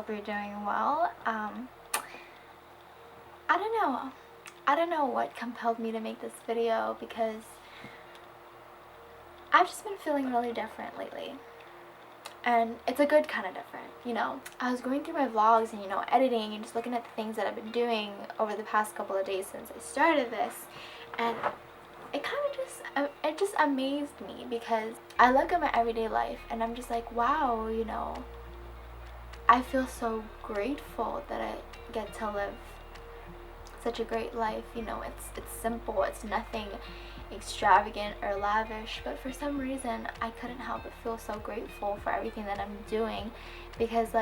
hope you're doing well. I don't know. I don't know what compelled me to make this video because I've just been feeling really different lately. And it's a good kind of different, you know. I was going through my vlogs and, editing and just looking at the things that I've been doing over the past couple of days since I started this. And it kind of just amazed me because I look at my everyday life and I'm just like, wow, I feel so grateful that I get to live such a great life. It's simple, it's nothing extravagant or lavish, but for some reason I couldn't help but feel so grateful for everything that I'm doing because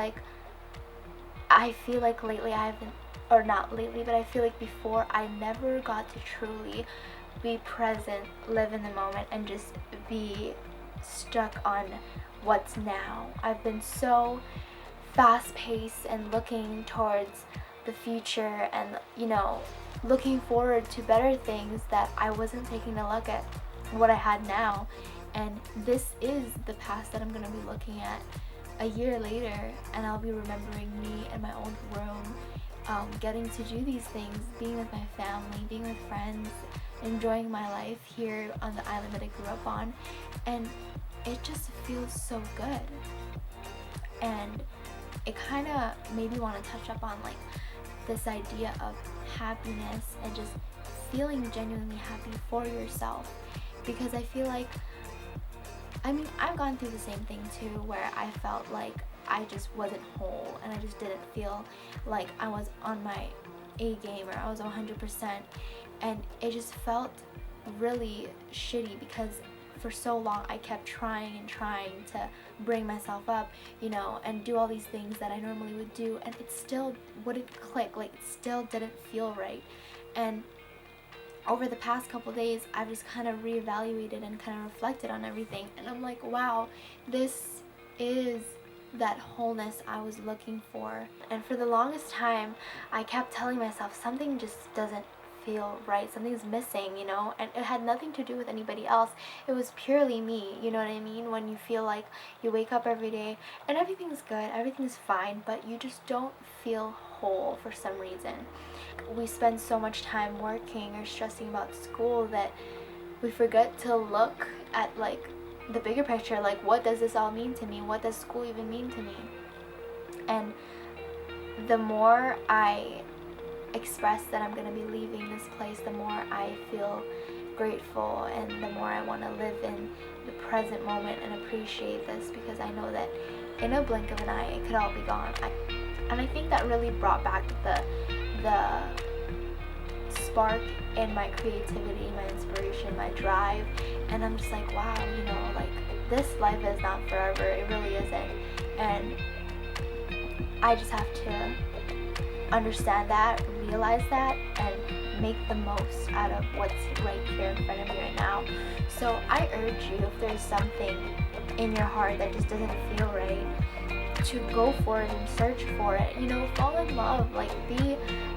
I feel like lately I haven't, or not lately, but I feel like before I never got to truly be present, live in the moment, and just be stuck on what's now. I've been so fast-paced and looking towards the future and looking forward to better things that I wasn't taking a look at what I had now. And this is the past that I'm going to be looking at a year later, and I'll be remembering me in my old room, getting to do these things, being with my family, being with friends, enjoying my life here on the island that I grew up on. And it just feels so good. And it kind of made me want to touch up on this idea of happiness and just feeling genuinely happy for yourself, because I feel like, I've gone through the same thing too, where I felt like I just wasn't whole and I just didn't feel like I was on my A game or I was 100%, and it just felt really shitty because for so long I kept trying to bring myself up, and do all these things that I normally would do, and it still wouldn't click, it still didn't feel right. And over the past couple days I've just kind of reevaluated and kind of reflected on everything, and I'm like, wow, this is that wholeness I was looking for. And for the longest time I kept telling myself something just doesn't feel right, something's missing, and it had nothing to do with anybody else. It was purely me, you know what I mean? When you feel like you wake up every day and everything's good, everything's fine, but you just don't feel whole for some reason. We spend so much time working or stressing about school that we forget to look at the bigger picture, what does this all mean to me? What does school even mean to me? And the more I express that I'm going to be leaving this place, the more I feel grateful, and the more I want to live in the present moment and appreciate this, because I know that in a blink of an eye it could all be gone. And I think that really brought back the spark in my creativity, my inspiration, my drive. And I'm just like, wow, this life is not forever. It really isn't. And I just have to understand that, realize that, and make the most out of what's right here in front of me right now. So I urge you, if there's something in your heart that just doesn't feel right, to go for it and search for it. Fall in love,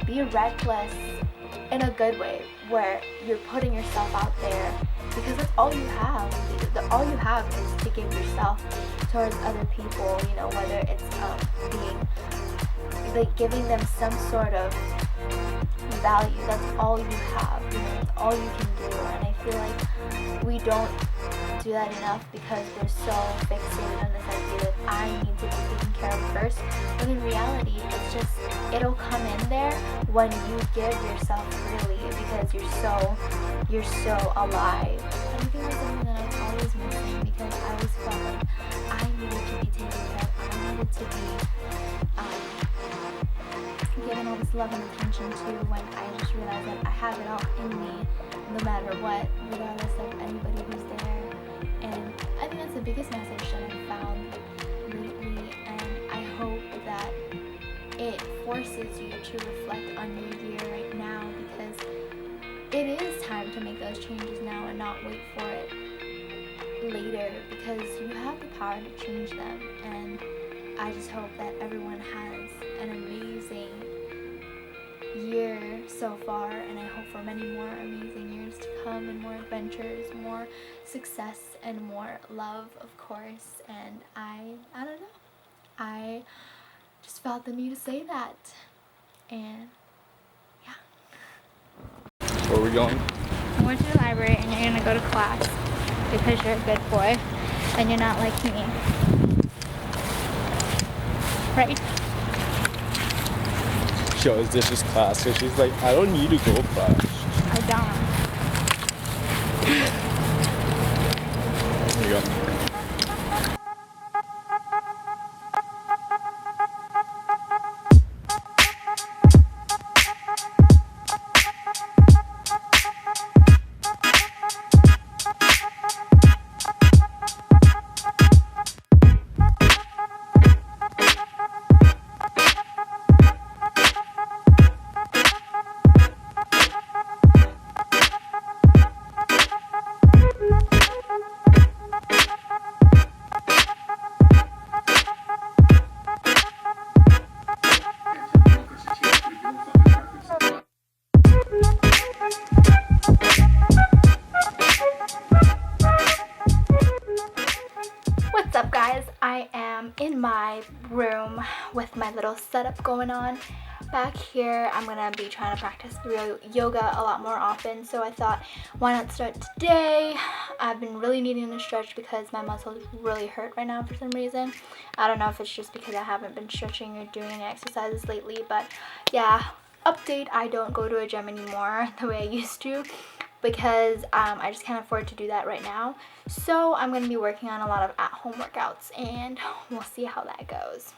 be reckless in a good way, where you're putting yourself out there, because that's all you have. All you have is to give yourself towards other people, whether it's giving them some sort of value. That's all you have, it's all you can do. And I feel like we don't do that enough because we're so fixated on this idea that I need to be taken care of first, when in reality it's just, it'll come in there when you give yourself freely, because you're so alive. And I think that's something that I was always missing, because I always felt like I needed to be taken care of, I needed to be given all this love and attention to, when I just realized that I have it all in me, no matter what, regardless of anybody who's there. And I think that's the biggest message that I've found lately, and I hope that it forces you to reflect on your year right now, because it is time to make those changes now and not wait for it later, because you have the power to change them. And I just hope that everyone has an amazing year so far, and I hope for many more amazing years to come, and more adventures, more success, and more love, of course. And I don't know, I just felt the need to say that. And yeah. Where are we going? I'm going to the library and you're gonna go to class because you're a good boy and you're not like me. Right? Yo, is this just class? Cause she's like, I don't need to go class. I don't. Here you go. What's up guys? I am in my room with my little setup going on. Back here I'm gonna be trying to practice real yoga a lot more often, so I thought why not start today. I've been really needing to stretch because my muscles really hurt right now for some reason. I don't know if it's just because I haven't been stretching or doing any exercises lately, but yeah, update, I don't go to a gym anymore the way I used to, because I just can't afford to do that right now. So I'm going to be working on a lot of at-home workouts and we'll see how that goes.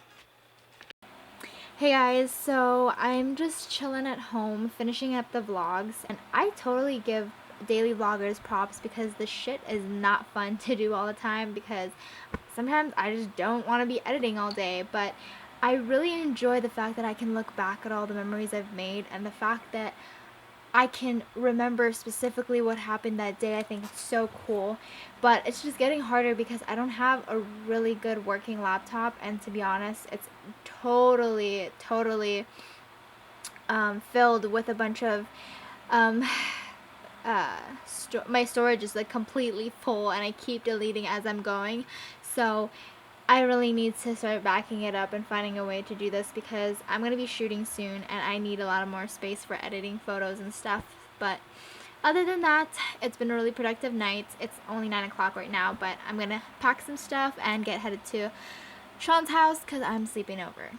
Hey guys, so I'm just chilling at home finishing up the vlogs, and I totally give daily vloggers props because this shit is not fun to do all the time because sometimes I just don't want to be editing all day, but I really enjoy the fact that I can look back at all the memories I've made and the fact that I can remember specifically what happened that day. I think it's so cool, but it's just getting harder because I don't have a really good working laptop, and to be honest, it's totally filled with a bunch of my storage is like completely full and I keep deleting as I'm going. So I really need to start backing it up and finding a way to do this because I'm going to be shooting soon and I need a lot of more space for editing photos and stuff. But other than that, it's been a really productive night. It's only 9 o'clock right now, but I'm going to pack some stuff and get headed to Sean's house because I'm sleeping over.